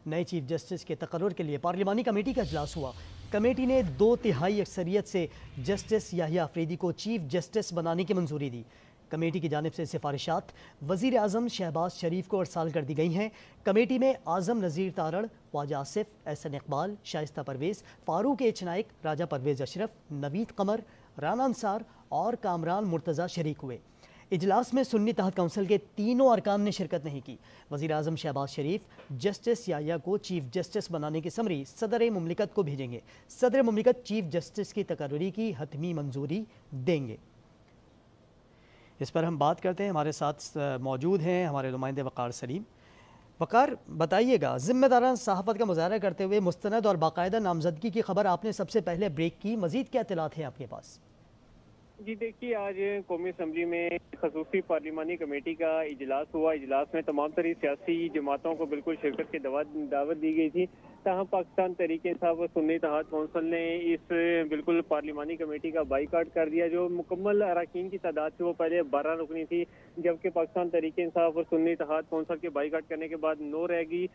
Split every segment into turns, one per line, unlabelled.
نئے chief justice کے تقرر کے لیے پارلیمانی کمیٹی کا اجلاس ہوا۔ کمیٹی نے 2/3 اکثریت سے جسٹس یحییٰ آفریدی کو چیف جسٹس بنانے کی منظوری دی۔ کمیٹی کی جانب سے سفارشات وزیر اعظم شہباز شریف کو ارسال کر دی گئی ہیں۔ کمیٹی میں اعظم نذیر تارڑ، خواجہ آصف، احسن اقبال، شائستہ پرویز، فاروق ایچ نائک، راجہ پرویز اشرف، نوید قمر، رانا انصار اور کامران مرتضیٰ شریک ہوئے۔ اجلاس میں سنی اتحاد کونسل کے تینوں ارکان نے شرکت نہیں کی۔ وزیر اعظم شہباز شریف جسٹس یحییٰ کو چیف جسٹس بنانے کی سمری صدر مملکت کو بھیجیں گے۔ صدر مملکت چیف جسٹس کی تقرری کی حتمی منظوری دیں گے۔ اس پر ہم بات کرتے ہیں، ہمارے ساتھ موجود ہیں ہمارے نمائندے وقار سلیم۔ وقار، بتائیے گا، ذمہ دارانہ صحافت کا مظاہرہ کرتے ہوئے مستند اور باقاعدہ نامزدگی کی خبر آپ نے سب سے پہلے بریک کی، مزید کیا اطلاعات ہیں آپ کے پاس؟
جی دیکھیے، آج قومی اسمبلی میں خصوصی پارلیمانی کمیٹی کا اجلاس ہوا۔ اجلاس میں تمام تری سیاسی جماعتوں کو بالکل شرکت کی دعوت دی گئی تھی، تاہم پاکستان تحریک انصاف و سنی اتحاد کونسل نے اس بالکل پارلیمانی کمیٹی کا بائیکاٹ کر دیا۔ جو مکمل اراکین کی تعداد تھی وہ پہلے 12 رکنی تھی، جبکہ پاکستان تحریک انصاف اور سنی اتحاد کونسل کے بائیکاٹ کرنے کے بعد 9 رہ گئی۔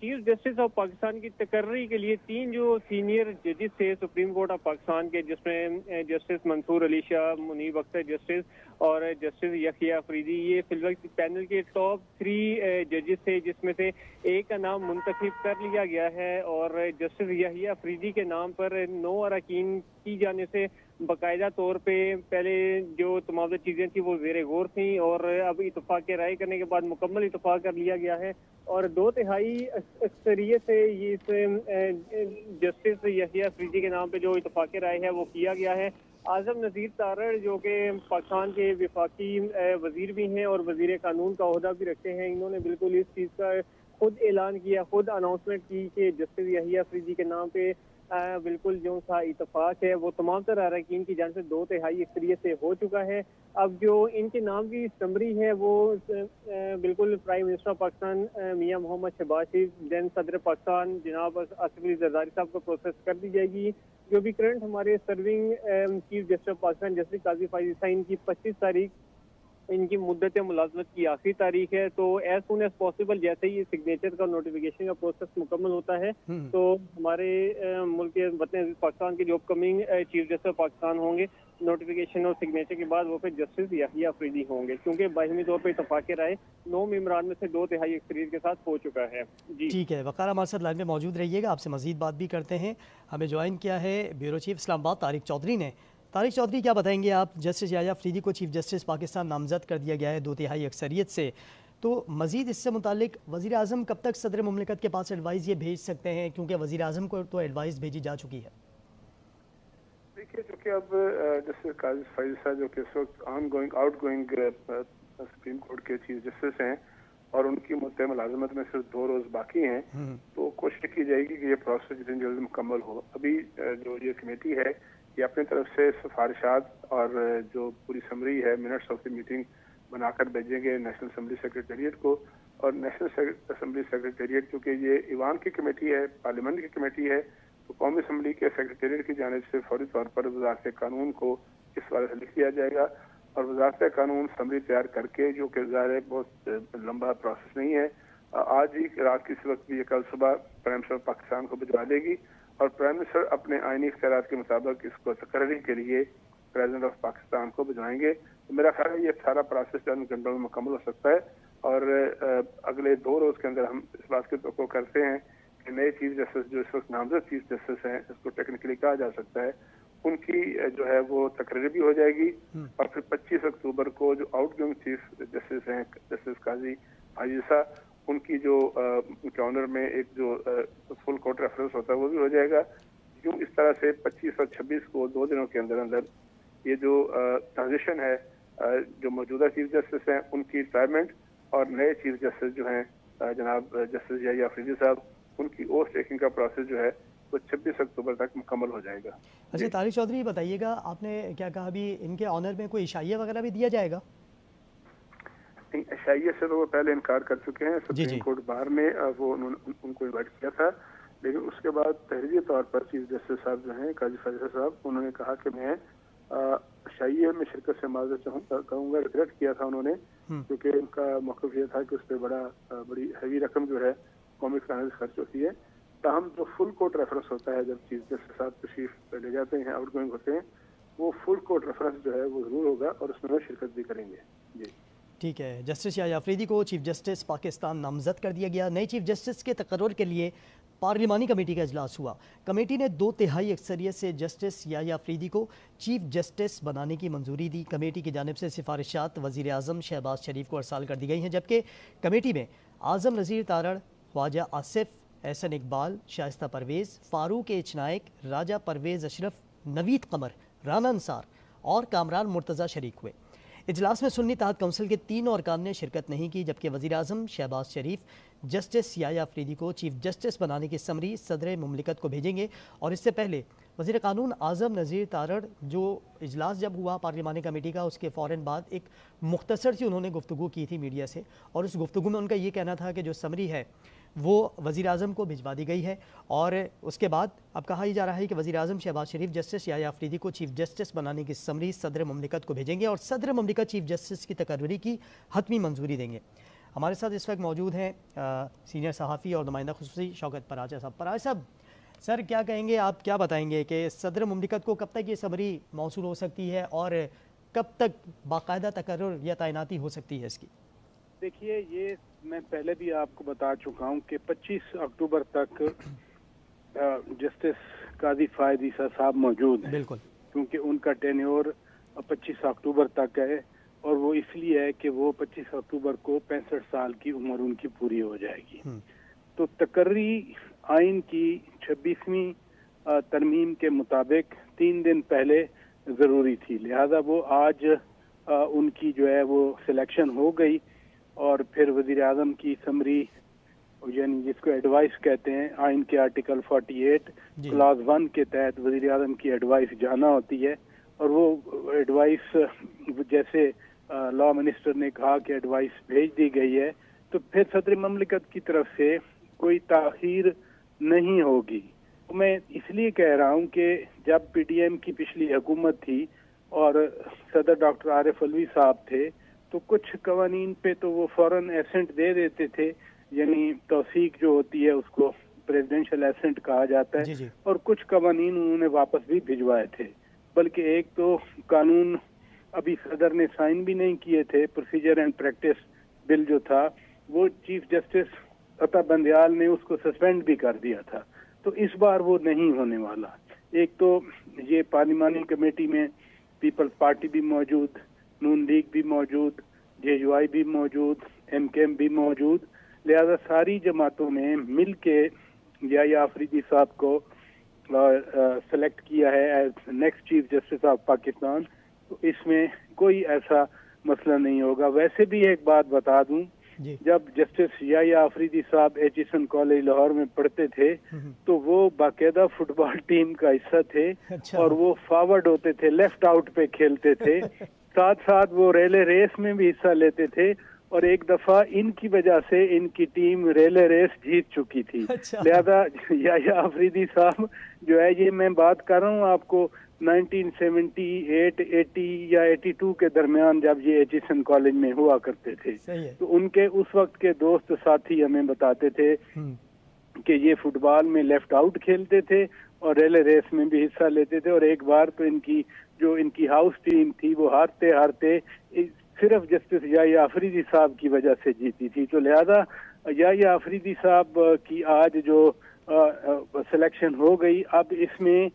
چیف جسٹس آف پاکستان کی تقرری کے لیے 3 جو سینئر ججز تھے سپریم کورٹ آف پاکستان کے، جس میں جسٹس منصور علی شاہ، منیب اختر جسٹس اور جسٹس یحییٰ آفریدی، یہ فی الوقت پینل کے ٹاپ 3 ججز تھے، جس میں سے ایک کا نام منتخب کر لیا گیا ہے اور جسٹس یحییٰ آفریدی کے نام پر 9 اراکین کی جانب سے باقاعدہ طور پہ پہلے جو تمام چیزیں تھیں وہ زیر غور تھیں، اور اب اتفاق رائے کرنے کے بعد مکمل اتفاق کر لیا گیا ہے اور 2/3 اکثریت سے یہ جسٹس یحییٰ آفریدی کے نام پہ جو اتفاق رائے ہے وہ کیا گیا ہے۔ اعظم نذیر تارڑ، جو کہ پاکستان کے وفاقی وزیر بھی ہیں اور وزیر قانون کا عہدہ بھی رکھتے ہیں، انہوں نے بالکل اس چیز کا خود اعلان کیا، خود اناؤنسمنٹ کی کہ جسٹس یحییٰ آفریدی کے نام پہ بالکل جو سا اتفاق ہے وہ تمام تر اراکین کی جانب سے 2/3 اکثریت سے ہو چکا ہے۔ اب جو ان کے نام کی سمری ہے وہ بالکل پرائم منسٹر پاکستان میاں محمد شہباز شریف، دین صدر پاکستان جناب آصف علی زرداری صاحب کو پروسیس کر دی جائے گی۔ جو بھی کرنٹ ہمارے serving chief justice of Pakistan justice قاضی فائز عیسیٰ، ان کی 25 تاریخ ان کی مدت ملازمت کی آخری تاریخ ہے، تو ایز سون ایز پاسبل جیسے ہی سگنیچر کا نوٹیفیکیشن کا پروسیس مکمل ہوتا ہے تو ہمارے ملک کے وطن عزیز پاکستان کے جو upcoming chief justice of Pakistan ہوں گے، نوٹیفیکیشن اور سگنیچر کے بعد وہ پھر جسٹس یحییٰ آفریدی ہوں گے، کیونکہ باہمی طور پہ اتفاق رائے 9 ممبران میں سے 2/3 اکثریت کے ساتھ ہو چکا ہے۔ جی
ٹھیک ہے وقار، ہمارے ساتھ لائن میں موجود رہیے گا، آپ سے مزید بات بھی کرتے ہیں۔ ہمیں جوائن کیا ہے بیورو چیف اسلام آباد طارق چودھری نے۔ طارق چودھری، کیا بتائیں گے آپ؟ جسٹس یحییٰ آفریدی کو چیف جسٹس پاکستان نامزد کر دیا گیا ہے 2/3 اکثریت سے، تو مزید اس سے متعلق وزیر اعظم کب تک صدر مملکت کے پاس ایڈوائز یہ بھیج سکتے ہیں، کیونکہ وزیر اعظم کو تو ایڈوائز بھیجی جا چکی ہے؟
دیکھیے، چونکہ اب جسٹس قاضی فائز صاحب جو کہ اس وقت آؤٹ گوئنگ سپریم کورٹ کے چیف جسٹس ہیں اور ان کی مدت ملازمت میں صرف 2 روز باقی ہیں، تو کوشش کی جائے گی کہ یہ پروسیس جتنی جلد مکمل ہو۔ ابھی جو یہ کمیٹی ہے یہ اپنی طرف سے سفارشات اور جو پوری سمری ہے منٹس آف دی میٹنگ بنا کر بھیجیں گے نیشنل اسمبلی سیکریٹریٹ کو، اور نیشنل اسمبلی سیکریٹریٹ چونکہ یہ ایوان کی کمیٹی ہے، پارلیمنٹ کی کمیٹی ہے، تو قومی اسمبلی کے سیکریٹریٹ کی جانب سے فوری طور پر وزارت قانون کو اس بارے سے لکھ دیا جائے گا، اور وزارت قانون سمری تیار کر کے، جو کہ ظاہر بہت لمبا پروسیس نہیں ہے، آج ہی رات کسی وقت بھی کل صبح پرائم منسٹر پاکستان کو بھجوا دے گی، اور پرائم منسٹر اپنے آئینی اختیارات کے مطابق اس کو تقرری کے لیے پریزیڈنٹ آف پاکستان کو بھجوائیں گے۔ تو میرا خیال ہے یہ سارا پروسیس چند گھنٹوں میں مکمل ہو سکتا ہے، اور اگلے 2 روز کے اندر ہم اس بات کی توقع کرتے ہیں کہ نئے چیف جسٹس جو اس وقت نامزد چیف جسٹس ہیں، اس کو ٹیکنیکلی کہا جا سکتا ہے، ان کی جو ہے وہ تقرری بھی ہو جائے گی، اور پھر 25 اکتوبر کو جو آؤٹ گوئنگ چیف جسٹس ہیں جسٹس قاضی فائز عیسیٰ، ان کی جو ان کے آنر میں ایک جو فل کورٹ ریفرنس ہوتا ہے وہ بھی ہو جائے گا۔ یوں اس طرح سے 25 اور 26 کو 2 دنوں کے اندر اندر یہ جو ٹرانزیشن ہے، جو موجودہ چیف جسٹس ہیں ان کی ریٹائرمنٹ اور نئے چیف جسٹس جو ہیں جناب جسٹس یحییٰ آفریدی صاحب، ان کی اوتھ ٹیکنگ کا پروسیس جو ہے وہ 26 اکتوبر تک مکمل ہو جائے گا۔
اچھا طارق چودھری، بتائیے گا، آپ نے کیا کہا ابھی ان کے آنر میں کوئی عشائیہ وغیرہ بھی دیا جائے گا؟
نہیں، عشائیہ سے تو وہ پہلے انکار کر چکے ہیں، سپریم کورٹ بار میں وہ ان کو انوائٹ کیا تھا، لیکن اس کے بعد تحریری طور پر چیف جسٹس صاحب جو ہیں قاضی فائز صاحب، انہوں نے کہا کہ میں عشائیہ میں شرکت سے معذرت کہوں گا، ریگریٹ کیا تھا انہوں نے، کیونکہ ان کا موقف یہ تھا کہ اس پہ بڑی ہیوی رقم جو ہے قومی فائنانس خرچ ہوتی ہے. تاہم جو فل کوٹ ریفرنس ہوتا ہے جب چیف جسٹس صاحب تشریف لے جاتے ہیں آؤٹ گوئنگ ہوتے ہیں وہ فل کوٹ ریفرنس جو ہے وہ ضرور ہوگا اور اس میں وہ شرکت بھی کریں گے. جی
ٹھیک ہے. جسٹس یحییٰ آفریدی کو چیف جسٹس پاکستان نامزد کر دیا گیا. نئے چیف جسٹس کے تقرر کے لیے پارلیمانی کمیٹی کا اجلاس ہوا. کمیٹی نے 2/3 اکثریت سے جسٹس یحییٰ آفریدی کو چیف جسٹس بنانے کی منظوری دی. کمیٹی کی جانب سے سفارشات وزیر اعظم شہباز شریف کو ارسال کر دی گئی ہیں، جبکہ کمیٹی میں اعظم نذیر تارڑ، خواجہ آصف، احسن اقبال، شائستہ پرویز، فاروق ایچ نائک، راجہ پرویز اشرف، نوید قمر، رانا انصار اور کامران مرتضیٰ شریک ہوئے. اجلاس میں سنی اتحاد کونسل کے 3 ارکان نے شرکت نہیں کی، جبکہ وزیر اعظم شہباز شریف جسٹس یحییٰ آفریدی کو چیف جسٹس بنانے کی سمری صدر مملکت کو بھیجیں گے. اور اس سے پہلے وزیر قانون اعظم نذیر تارڑ جو اجلاس جب ہوا پارلیمانی کمیٹی کا اس کے فوراً بعد ایک مختصر سی انہوں نے گفتگو کی تھی میڈیا سے، اور اس گفتگو میں ان کا یہ کہنا تھا کہ جو سمری ہے وہ وزیر اعظم کو بھجوا دی گئی ہے. اور اس کے بعد اب کہا ہی جا رہا ہے کہ وزیر اعظم شہباز شریف جسٹس یحییٰ آفریدی کو چیف جسٹس بنانے کی سمری صدر مملکت کو بھیجیں گے اور صدر مملکت چیف جسٹس کی تقرری کی حتمی منظوری دیں گے. ہمارے ساتھ اس وقت موجود ہیں سینئر صحافی اور نمائندہ خصوصی شوکت پراچا صاحب. پراچا صاحب، سر کیا کہیں گے، آپ کیا بتائیں گے کہ صدر مملکت کو کب تک یہ سمری موصول ہو سکتی ہے اور کب تک باقاعدہ تقرر یا تعیناتی ہو سکتی ہے اس کی؟
دیکھیے، یہ میں پہلے بھی آپ کو بتا چکا ہوں کہ 25 اکتوبر تک جسٹس قاضی فائد عیسیٰ صاحب موجود ہیں.
بالکل،
کیونکہ ان کا ٹینیور 25 اکتوبر تک ہے، اور وہ اس لیے ہے کہ وہ 25 اکتوبر کو 65 سال کی عمر ان کی پوری ہو جائے گی. تو تقرری آئین کی 26ویں ترمیم کے مطابق 3 دن پہلے ضروری تھی، لہذا وہ آج ان کی جو ہے وہ سلیکشن ہو گئی. اور پھر وزیر اعظم کی سمری، یعنی جس کو ایڈوائس کہتے ہیں، آئین کے آرٹیکل 48 کلاز 1 کے تحت وزیر اعظم کی ایڈوائس جانا ہوتی ہے. اور وہ ایڈوائس جیسے لا منسٹر نے کہا کہ ایڈوائس بھیج دی گئی ہے، تو پھر صدر مملکت کی طرف سے کوئی تاخیر نہیں ہوگی. میں اس لیے کہہ رہا ہوں کہ جب پی ڈی ایم کی پچھلی حکومت تھی اور صدر ڈاکٹر عارف علوی صاحب تھے تو کچھ قوانین پہ تو وہ فوراً ایسنٹ دے دیتے تھے، یعنی توثیق جو ہوتی ہے اس کو پریزیڈنشل ایسنٹ کہا جاتا ہے. اور کچھ قوانین انہوں نے واپس بھی بھجوائے تھے، بلکہ ایک تو قانون ابھی صدر نے سائن بھی نہیں کیے تھے، پروسیجر اینڈ پریکٹس بل جو تھا، وہ چیف جسٹس عطا بندیال نے اس کو سسپینڈ بھی کر دیا تھا. تو اس بار وہ نہیں ہونے والا. ایک تو یہ پارلیمانی کمیٹی میں پیپلز پارٹی بھی موجود، نون لیگ بھی موجود، جے یو آئی بھی موجود، ایم کے ایم بھی موجود، لہذا ساری جماعتوں نے مل کے یحییٰ آفریدی صاحب کو سلیکٹ کیا ہے as next chief justice of Pakistan. تو اس میں کوئی ایسا مسئلہ نہیں ہوگا. ویسے بھی ایک بات بتا دوں، جب جسٹس یحییٰ آفریدی صاحب ایچیسن کالج لاہور میں پڑھتے تھے تو وہ باقاعدہ فٹ بال ٹیم کا حصہ تھے، اور وہ فارورڈ ہوتے تھے، لیفٹ آؤٹ پہ کھیلتے تھے. ساتھ ساتھ وہ ریلے ریس میں بھی حصہ لیتے تھے، اور ایک دفعہ ان کی وجہ سے ان کی ٹیم ریلے ریس جیت چکی تھی. لہذا یحییٰ آفریدی صاحب جو ہے، یہ میں بات کر رہا ہوں آپ کو 1978 80 یا 82 کے درمیان جب یہ ایچیسن کالج میں ہوا کرتے تھے، تو ان کے اس وقت کے دوست ساتھی ہمیں بتاتے تھے کہ یہ فٹ بال میں لیفٹ آؤٹ کھیلتے تھے اور ریلے ریس میں بھی حصہ لیتے تھے. اور ایک بار تو ان کی ہاؤس ٹیم تھی وہ ہارتے صرف جسٹس یحییٰ آفریدی صاحب کی وجہ سے جیتی تھی. تو لہذا یحییٰ آفریدی صاحب کی آج جو سلیکشن ہو گئی، اب اس میں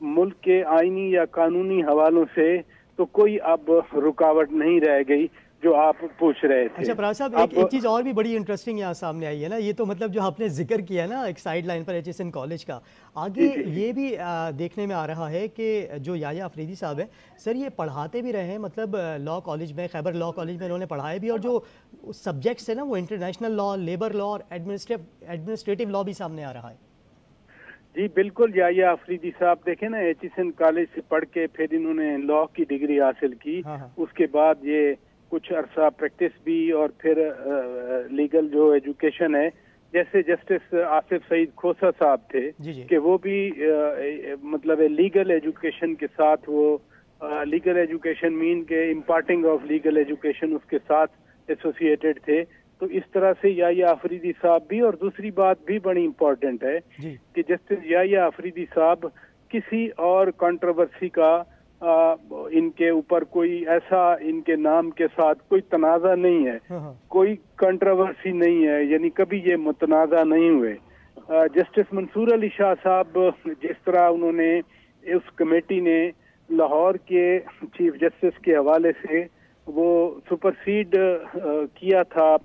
ملک کے آئینی یا قانونی حوالوں سے تو کوئی اب رکاوٹ نہیں رہ گئی جو آپ پوچھ رہے تھے.
اچھا پراج صاحب، ایک چیز اور بھی بڑی انٹرسٹنگ یہاں سامنے آئی ہے نا، یہ تو مطلب جو آپ نے ذکر کیا ہے نا ایک سائیڈ لائن پر ایچیسن کالج کا، آگے یہ بھی دیکھنے میں آ رہا ہے کہ جو یحییٰ آفریدی صاحب ہیں سر، یہ پڑھاتے بھی رہے ہیں، مطلب لاء کالج میں، خیبر لاء کالج میں انہوں نے پڑھایا بھی، اور جو سبجیکٹس ہیں نا وہ انٹرنیشنل لاء، لیبر لاء اور ایڈمنسٹریٹو لاء بھی سامنے آ رہا ہے.
جی بالکل. یحییٰ آفریدی صاحب دیکھیں نا، ایچیسن کالج سے پڑھ کے پھر انہوں نے لاء کی ڈگری حاصل کی، اس کے بعد یہ کچھ عرصہ پریکٹس بھی، اور پھر لیگل جو ایجوکیشن ہے، جیسے جسٹس آصف سعید کھوسہ صاحب تھے کہ وہ بھی مطلب لیگل ایجوکیشن کے ساتھ، وہ لیگل ایجوکیشن مین کے امپارٹنگ آف لیگل ایجوکیشن اس کے ساتھ ایسوسیٹڈ تھے. تو اس طرح سے یحییٰ آفریدی صاحب بھی، اور دوسری بات بھی بڑی امپورٹنٹ ہے کہ جسٹس یحییٰ آفریدی صاحب کسی اور کنٹروورسی کا ان کے اوپر کوئی ایسا ان کے نام کے ساتھ کوئی تنازع نہیں ہے، کوئی کنٹروورسی نہیں ہے، یعنی کبھی یہ متنازع نہیں ہوئے۔ جسٹس منصور علی شاہ صاحب جس طرح انہوں نے اس کمیٹی نے لاہور کے چیف جسٹس کے حوالے سے وہ سپرسیڈ کیا تھا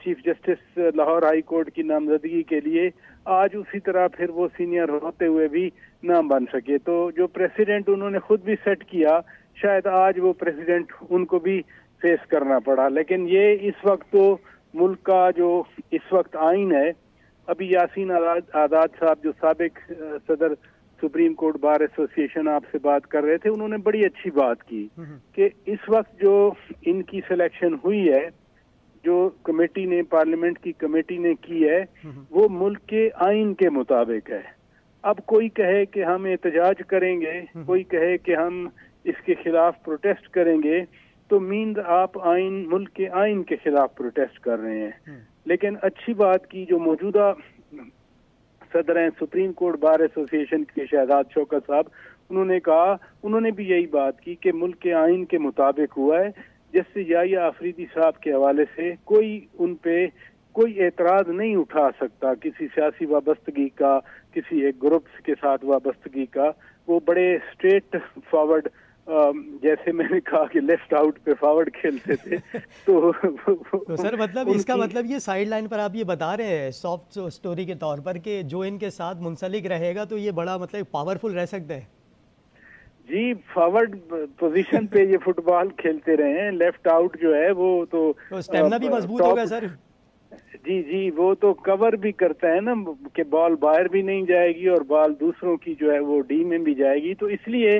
chief justice Lahore high court کی نامزدگی کے لیے، آج اسی طرح پھر وہ سینئر ہوتے ہوئے بھی نہ بن سکے، تو جو پریسیڈنٹ انہوں نے خود بھی سیٹ کیا شاید آج وہ پریسیڈنٹ ان کو بھی فیس کرنا پڑا۔ لیکن یہ اس وقت تو ملک کا جو اس وقت آئین ہے، ابھی یاسین آزاد صاحب جو سابق صدر سپریم کورٹ بار ایسوسی ایشن آپ سے بات کر رہے تھے، انہوں نے بڑی اچھی بات کی کہ اس وقت جو ان کی سلیکشن ہوئی ہے، جو کمیٹی نے پارلیمنٹ کی کمیٹی نے کی ہے، وہ ملک کے آئین کے مطابق ہے۔ اب کوئی کہے کہ ہم احتجاج کریں گے، کوئی کہے کہ ہم اس کے خلاف پروٹیسٹ کریں گے، تو مینز آپ ملک کے آئین کے خلاف پروٹیسٹ کر رہے ہیں۔ لیکن اچھی بات کی جو موجودہ صدر ہیں سپریم کورٹ بار ایسوسی ایشن کے شہزاد شوکت صاحب، انہوں نے کہا، انہوں نے بھی یہی بات کی کہ ملک کے آئین کے مطابق ہوا ہے، جس سے یحییٰ آفریدی صاحب کے حوالے سے کوئی ان پہ کوئی اعتراض نہیں اٹھا سکتا کسی سیاسی وابستگی کا، کسی ایک گروپ کے ساتھ وابستگی کا۔ وہ بڑے اسٹریٹ فارورڈ، جیسے میں نے کہا کہ لیفٹ آؤٹ پہ فارورڈ کھیلتے تھے، تو
سر مطلب اس کا مطلب یہ سائیڈ لائن پر آپ یہ بتا رہے ہیں سافٹ سٹوری کے طور پر کہ جو ان کے ساتھ منسلک رہے گا تو یہ بڑا مطلب پاورفل رہ سکتا ہے۔
جی، فارورڈ پوزیشن پہ یہ فٹ بال کھیلتے رہے ہیں، لیفٹ آؤٹ جو ہے وہ تو
اسٹیمنا بھی مضبوط ہوگا سر۔
جی وہ تو کور بھی کرتا ہے نا کہ بال باہر بھی نہیں جائے گی اور بال دوسروں کی جو ہے وہ ڈی میں بھی جائے گی، تو اس لیے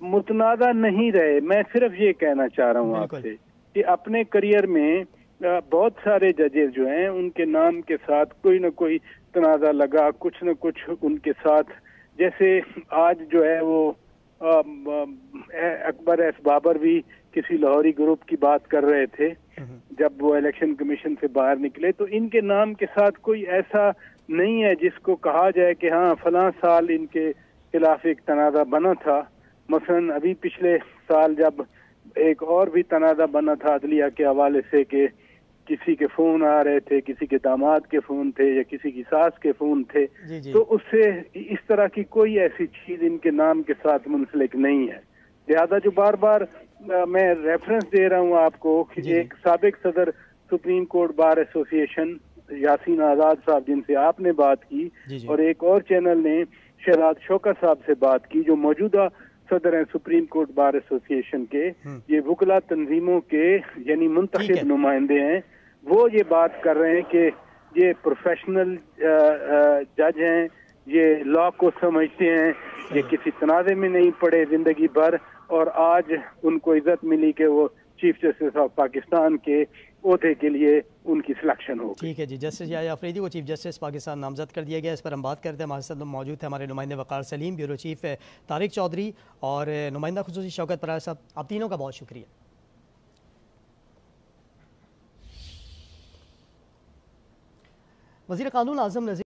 متنازع نہیں رہے۔ میں صرف یہ کہنا چاہ رہا ہوں آپ سے کہ اپنے کریئر میں بہت سارے ججز جو ہیں ان کے نام کے ساتھ کوئی نہ کوئی تنازع لگا، کچھ نہ کچھ ان کے ساتھ، جیسے آج جو ہے وہ اکبر ایس بابر بھی کسی لاہوری گروپ کی بات کر رہے تھے جب وہ الیکشن کمیشن سے باہر نکلے، تو ان کے نام کے ساتھ کوئی ایسا نہیں ہے جس کو کہا جائے کہ ہاں فلاں سال ان کے خلاف ایک تنازع بنا تھا۔ مثلا ابھی پچھلے سال جب ایک اور بھی تنازع بنا تھا عدلیہ کے حوالے سے کہ کسی کے فون آ رہے تھے، کسی کے داماد کے فون تھے یا کسی کی ساس کے فون تھے، تو اس سے اس طرح کی کوئی ایسی چیز ان کے نام کے ساتھ منسلک نہیں ہے۔ لہذا جو بار بار میں ریفرنس دے رہا ہوں آپ کو کہ ایک سابق صدر سپریم کورٹ بار ایسوسی ایشن یاسین آزاد صاحب جن سے آپ نے بات کی، اور ایک اور چینل نے شہزاد شوکت صاحب سے بات کی جو موجودہ صدر ہیں سپریم کورٹ بار ایسوسی ایشن کے، یہ وکلا تنظیموں کے یعنی منتخب نمائندے ہیں، وہ یہ بات کر رہے ہیں کہ یہ پروفیشنل جج ہیں، یہ لا کو سمجھتے ہیں، یہ کسی تنازع میں نہیں پڑے زندگی بھر، اور آج ان کو عزت ملی کہ وہ چیف جسٹس آف پاکستان کے عہدے کے لیے ان کی سلیکشن ہو۔
ٹھیک ہے جی، جسٹس یحییٰ آفریدی کو چیف جسٹس پاکستان نامزد کر دیا گیا، اس پر ہم بات کرتے ہیں۔ ہمارے ساتھ موجود ہیں ہمارے نمائندے وقار سلیم، بیورو چیف طارق چودھری اور نمائندہ خصوصی شوکت پرار صاحب، آپ تینوں کا بہت شکریہ۔ وزیر قانون اعظم نذیر